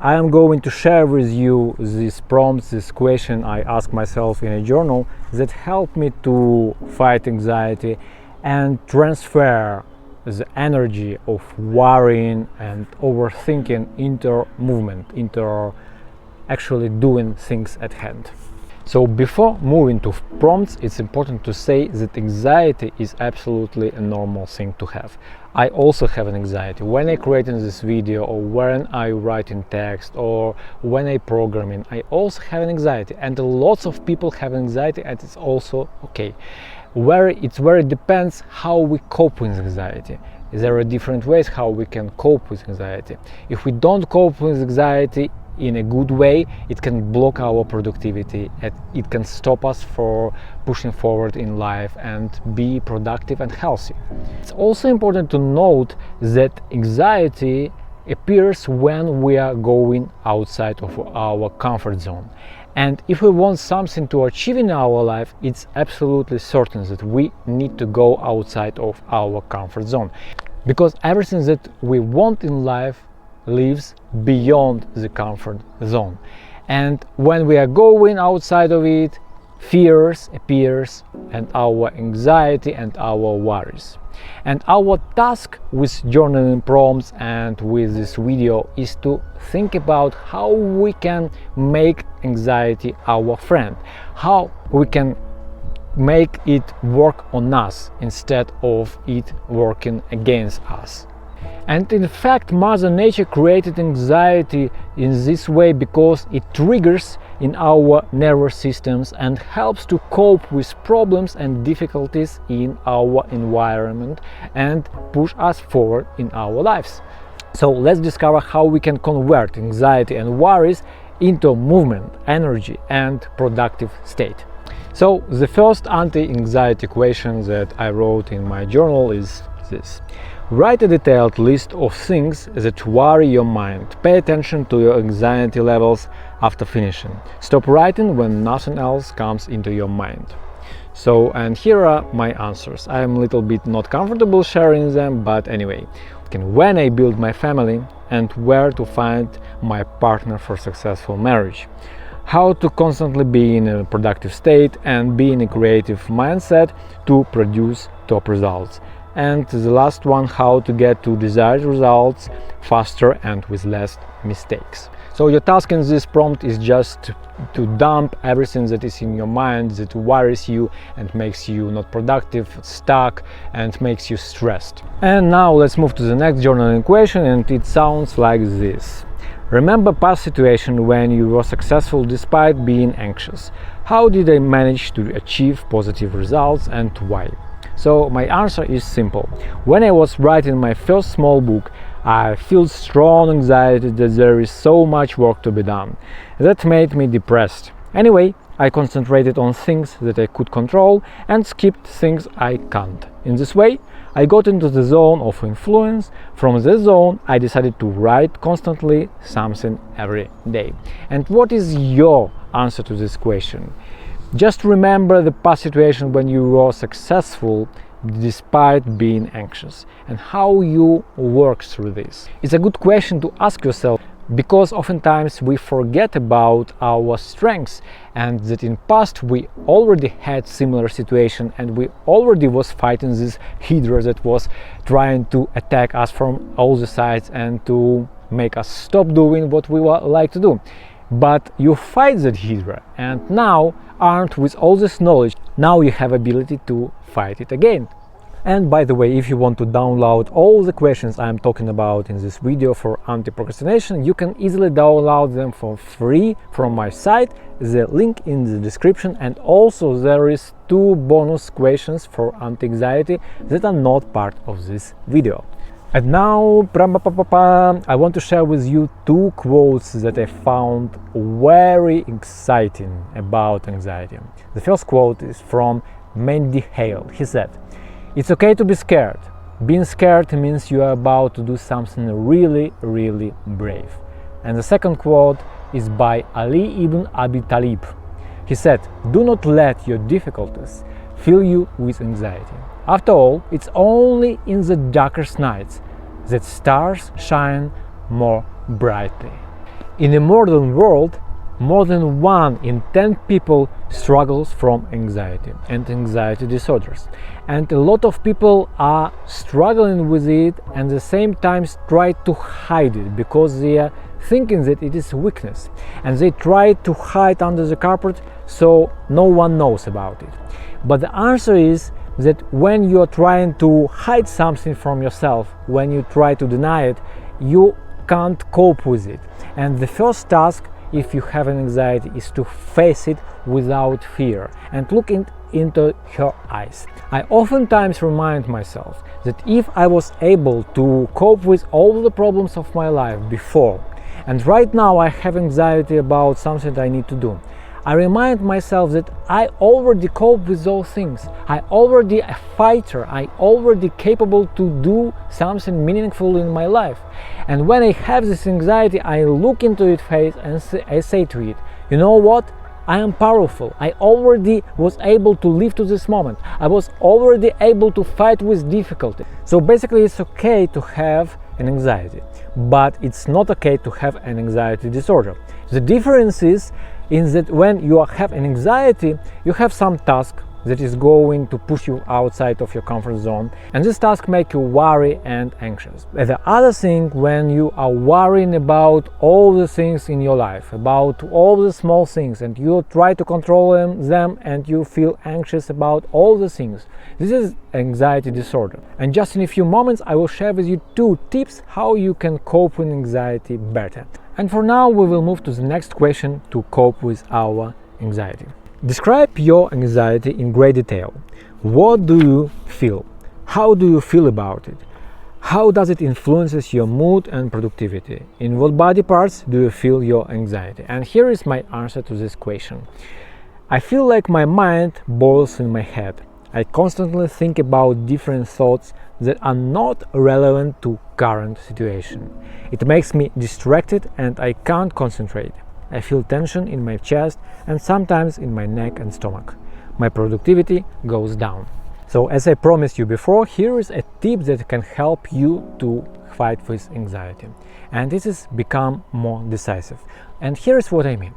I am going to share with you these prompts, this question I ask myself in a journal that help me to fight anxiety and transfer the energy of worrying and overthinking into movement, into actually doing things at hand. So before moving to prompts, it's important to say that anxiety is absolutely a normal thing to have. I also have an anxiety. When I create this video, or when I write in text, or when I programming, I also have an anxiety, and lots of people have anxiety, and it's also okay. It very depends how we cope with anxiety. There are different ways how we can cope with anxiety. If we don't cope with anxiety in a good way, it can block our productivity and it can stop us for pushing forward in life and be productive and healthy. It's also important to note that anxiety appears when we are going outside of our comfort zone. And if we want something to achieve in our life, it's absolutely certain that we need to go outside of our comfort zone. Because everything that we want in life lives beyond the comfort zone. And when we are going outside of it, fears appears and our anxiety and our worries. And our task with journaling prompts and with this video is to think about how we can make anxiety our friend, how we can make it work on us instead of it working against us. And in fact, Mother Nature created anxiety in this way because it triggers in our nervous systems and helps to cope with problems and difficulties in our environment and push us forward in our lives. So let's discover how we can convert anxiety and worries into movement, energy and productive state. So the first anti-anxiety question that I wrote in my journal is this. Write a detailed list of things that worry your mind. Pay attention to your anxiety levels after finishing. Stop writing when nothing else comes into your mind. So, and here are my answers. I am a little bit not comfortable sharing them, but anyway. When I build my family and where to find my partner for successful marriage. How to constantly be in a productive state and be in a creative mindset to produce top results. And the last one, how to get to desired results faster and with less mistakes. So your task in this prompt is just to dump everything that is in your mind that worries you and makes you not productive, stuck and makes you stressed. And now let's move to the next journaling question, and it sounds like this. Remember past situation when you were successful despite being anxious. How did I manage to achieve positive results and why? So my answer is simple. When I was writing my first small book, I felt strong anxiety that there is so much work to be done. That made me depressed. Anyway, I concentrated on things that I could control and skipped things I can't. In this way, I got into the zone of influence. From this zone, I decided to write constantly something every day. And what is your answer to this question? Just remember the past situation when you were successful despite being anxious and how you work through this. It's a good question to ask yourself because oftentimes we forget about our strengths and that in past we already had similar situation and we already was fighting this hydra that was trying to attack us from all the sides and to make us stop doing what we like to do. But you fight that hydra and now, armed with all this knowledge, now you have ability to fight it again. And by the way, if you want to download all the questions I'm talking about in this video for anti-procrastination, you can easily download them for free from my site, the link in the description, and also there is 2 bonus questions for anti-anxiety that are not part of this video. And now, I want to share with you 2 quotes that I found very exciting about anxiety. The first quote is from Mandy Hale. He said, "It's okay to be scared. Being scared means you are about to do something really, really brave." And the second quote is by Ali ibn Abi Talib. He said, "Do not let your difficulties fill you with anxiety. After all, it's only in the darkest nights that stars shine more brightly." In a modern world, more than 1 in 10 people struggles from anxiety and anxiety disorders. And a lot of people are struggling with it and at the same time try to hide it because they are thinking that it is weakness. And they try to hide under the carpet so no one knows about it. But the answer is that when you are trying to hide something from yourself, when you try to deny it, you can't cope with it. And the first task, if you have an anxiety, is to face it without fear and look into her eyes. I oftentimes remind myself that if I was able to cope with all the problems of my life before, and right now I have anxiety about something that I need to do, I remind myself that I already cope with those things. I already a fighter. I already capable to do something meaningful in my life. And when I have this anxiety, I look into its face and I say to it, you know what? I am powerful. I already was able to live to this moment. I was already able to fight with difficulty. So basically it's okay to have an anxiety, but it's not okay to have an anxiety disorder. The difference is in that when you have an anxiety, you have some task that is going to push you outside of your comfort zone, and this task make you worry and anxious. And the other thing, when you are worrying about all the things in your life, about all the small things, and you try to control them and you feel anxious about all the things, this is anxiety disorder. And just in a few moments I will share with you 2 tips how you can cope with anxiety better. And for now we will move to the next question to cope with our anxiety. Describe your anxiety in great detail. What do you feel? How do you feel about it? How does it influence your mood and productivity? In what body parts do you feel your anxiety? And here is my answer to this question. I feel like my mind boils in my head. I constantly think about different thoughts that are not relevant to current situation. It makes me distracted and I can't concentrate. I feel tension in my chest and sometimes in my neck and stomach. My productivity goes down. So as I promised you before, here is a tip that can help you to fight with anxiety. And this is become more decisive. And here is what I mean.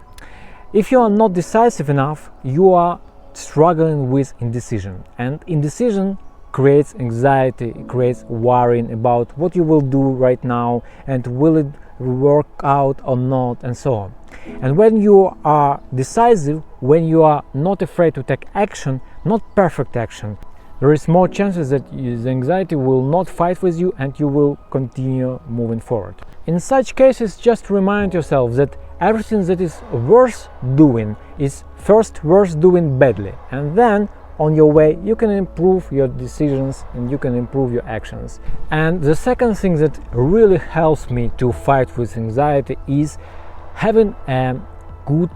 If you are not decisive enough, you are struggling with indecision. And indecision creates anxiety, creates worrying about what you will do right now and will it work out or not, and so on. And when you are decisive, when you are not afraid to take action, not perfect action, there is more chances that the anxiety will not fight with you and you will continue moving forward. In such cases, just remind yourself that everything that is worth doing is first worth doing badly, and then on your way you can improve your decisions and you can improve your actions. And the second thing that really helps me to fight with anxiety is having a good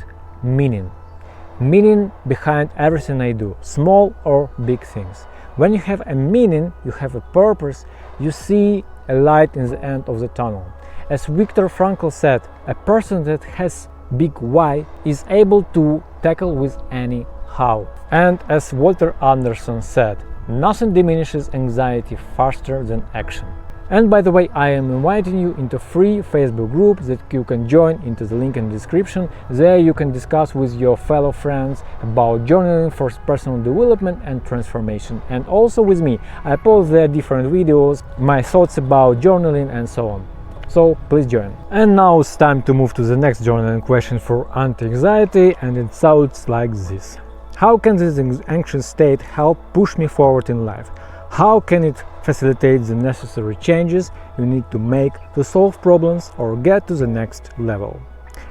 meaning behind everything I do, small or big things. When you have a meaning, you have a purpose, you see a light in the end of the tunnel. As Viktor Frankl said, a person that has big why is able to tackle with any how. And as Walter Anderson said, nothing diminishes anxiety faster than action. And by the way, I am inviting you into a free Facebook group that you can join into the link in the description. There you can discuss with your fellow friends about journaling for personal development and transformation. And also with me, I post there different videos, my thoughts about journaling and so on. So please join. And now it's time to move to the next journaling question for anti-anxiety, and it sounds like this. How can this anxious state help push me forward in life? How can it facilitate the necessary changes you need to make to solve problems or get to the next level?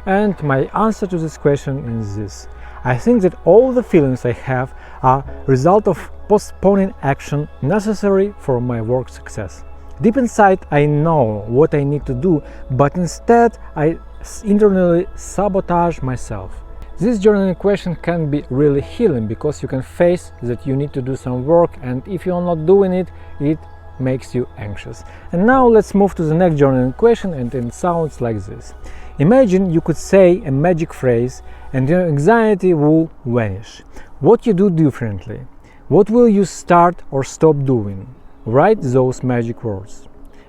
And my answer to this question is this. I think that all the feelings I have are a result of postponing action necessary for my work success. Deep inside I know what I need to do, but instead I internally sabotage myself. This journaling question can be really healing because you can face that you need to do some work, and if you're not doing it, it makes you anxious. And now let's move to the next journaling question, and it sounds like this. Imagine you could say a magic phrase and your anxiety will vanish. What you do differently? What will you start or stop doing? Write those magic words.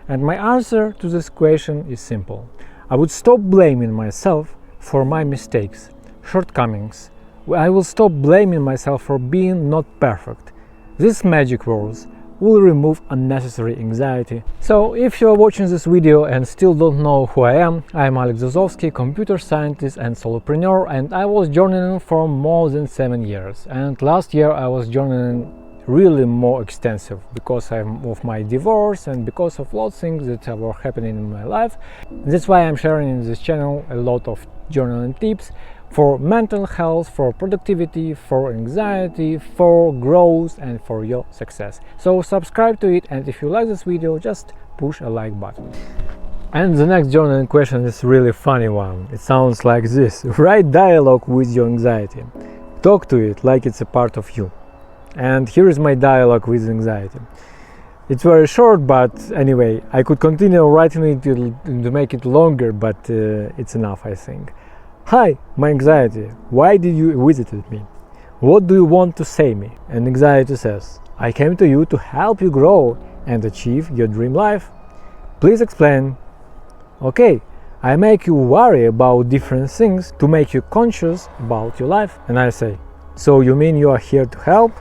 And my answer to this question is simple. I would stop blaming myself for my mistakes, shortcomings. I will stop blaming myself for being not perfect. These magic words will remove unnecessary anxiety. So if you are watching this video and still don't know who I am Alex Zozowski, computer scientist and solopreneur, and I was journaling for more than 7 years. And last year I was journaling really more extensive because of my divorce and because of lots of things that were happening in my life. That's why I'm sharing in this channel a lot of journaling tips for mental health, for productivity, for anxiety, for growth and for your success. So subscribe to it, and if you like this video, just push a like button. And the next journaling question is really funny one. It sounds like this: write dialogue with your anxiety. Talk to it like it's a part of you. And here is my dialogue with anxiety. It's very short, but anyway, I could continue writing it to make it longer, but it's enough, I think. Hi, my anxiety, why did you visit me? What do you want to say me? And anxiety says, I came to you to help you grow and achieve your dream life. Please explain. Okay, I make you worry about different things to make you conscious about your life. And I say, so you mean you are here to help?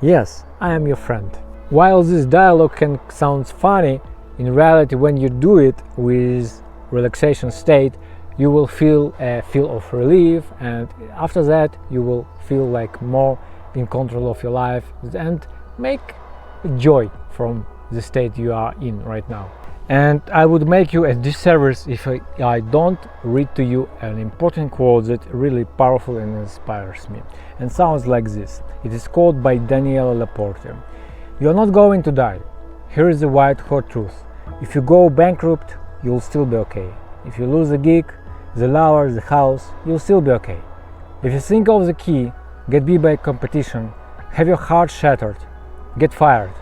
Yes, I am your friend. While this dialogue can sound funny, in reality when you do it with relaxation state, you will feel a feel of relief, and after that you will feel like more in control of your life and make joy from the state you are in right now. And I would make you a disservice if I don't read to you an important quote that really powerful and inspires me, and sounds like this. It is quoted by Daniela Laporte. You are not going to die. Here is the white hot truth. If you go bankrupt, you'll still be okay. If you lose the gig, the lover, the house, you'll still be okay. If you think of the key, get beat by competition, have your heart shattered, get fired,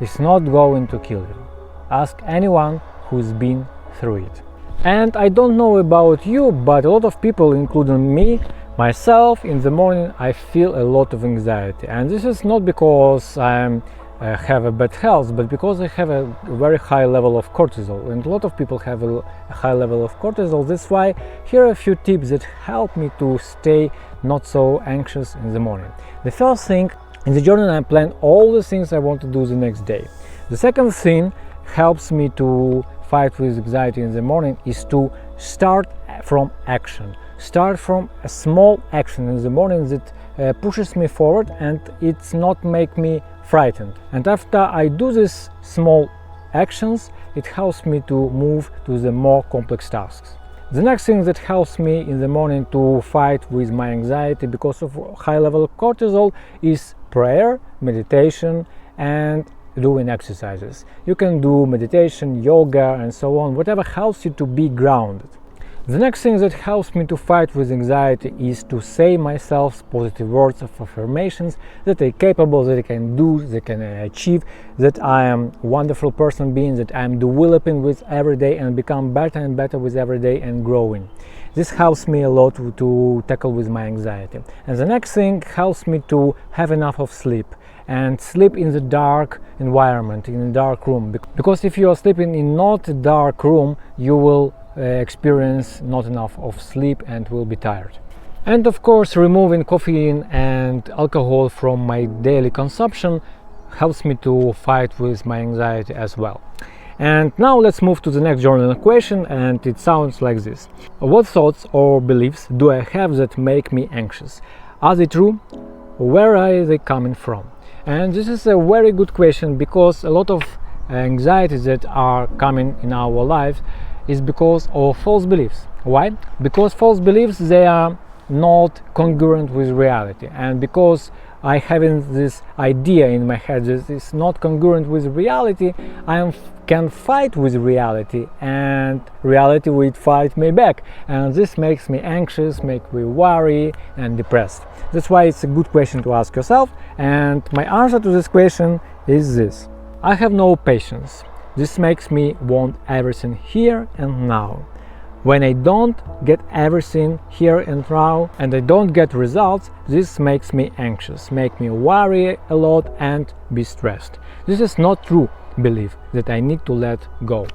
it's not going to kill you. Ask anyone who's been through it. And I don't know about you, but a lot of people, including me, myself, in the morning I feel a lot of anxiety. And this is not because I have a bad health, but because I have a very high level of cortisol, and a lot of people have a high level of cortisol. That's why here are a few tips that help me to stay not so anxious in the morning. The first thing, in the journal I plan all the things I want to do the next day. The second thing helps me to fight with anxiety in the morning is to start from action. Start from a small action in the morning that pushes me forward and it's not make me frightened. And after I do these small actions, it helps me to move to the more complex tasks. The next thing that helps me in the morning to fight with my anxiety because of high level of cortisol is prayer, meditation, and doing exercises. You can do meditation, yoga, and so on, whatever helps you to be grounded. The next thing that helps me to fight with anxiety is to say myself positive words of affirmations that I'm capable, that I can do, that I can achieve, that I am a wonderful person being, that I'm developing with every day and become better and better with every day and growing. This helps me a lot to tackle with my anxiety. And the next thing helps me to have enough of sleep, and sleep in the dark environment, in a dark room. Because if you are sleeping in not a dark room, you will experience not enough of sleep and will be tired. And of course, removing caffeine and alcohol from my daily consumption helps me to fight with my anxiety as well. And now let's move to the next journal question, and it sounds like this. What thoughts or beliefs do I have that make me anxious? Are they true? Where are they coming from? And this is a very good question, because a lot of anxieties that are coming in our lives is because of false beliefs. Why? Because false beliefs, they are not congruent with reality, and because I having this idea in my head that is not congruent with reality, I can fight with reality, and reality will fight me back, and this makes me anxious, makes me worry and depressed. That's why it's a good question to ask yourself, and my answer to this question is this: I have no patience. This makes me want everything here and now. When I don't get everything here and now and I don't get results, this makes me anxious, make me worry a lot and be stressed. This is not true belief that I need to let go.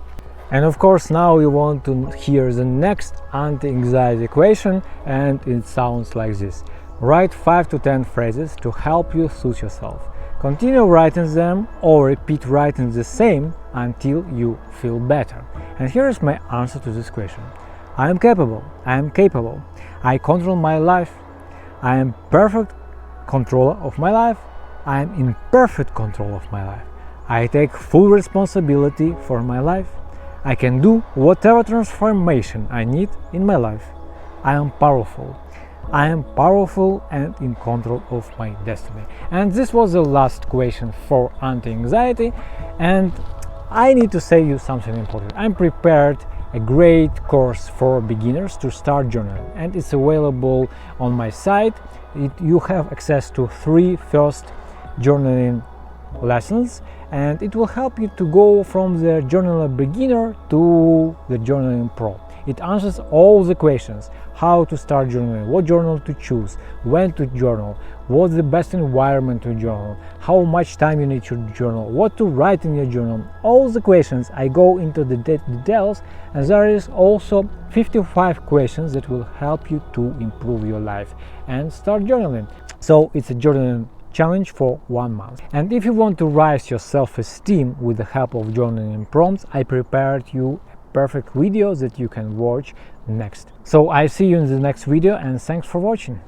And of course, now you want to hear the next anti-anxiety question, and it sounds like this. Write 5 to 10 phrases to help you soothe yourself. Continue writing them or repeat writing the same until you feel better. And here is my answer to this question. I am capable. I am capable. I control my life. I am perfect controller of my life. I am in perfect control of my life. I take full responsibility for my life. I can do whatever transformation I need in my life. I am powerful. I am powerful and in control of my destiny. And this was the last question for anti-anxiety. And I need to say you something important. I'm prepared a great course for beginners to start journaling, and it's available on my site. You have access to 3 first journaling lessons, and it will help you to go from the journaler beginner to the journaling pro. It answers all the questions: how to start journaling, what journal to choose, when to journal, what's the best environment to journal, how much time you need to journal, what to write in your journal. All the questions, I go into the details, and there is also 55 questions that will help you to improve your life and start journaling. So it's a journaling challenge for 1 month. And if you want to raise your self-esteem with the help of journaling prompts, I prepared you perfect video that you can watch next. So I see you in the next video, and thanks for watching.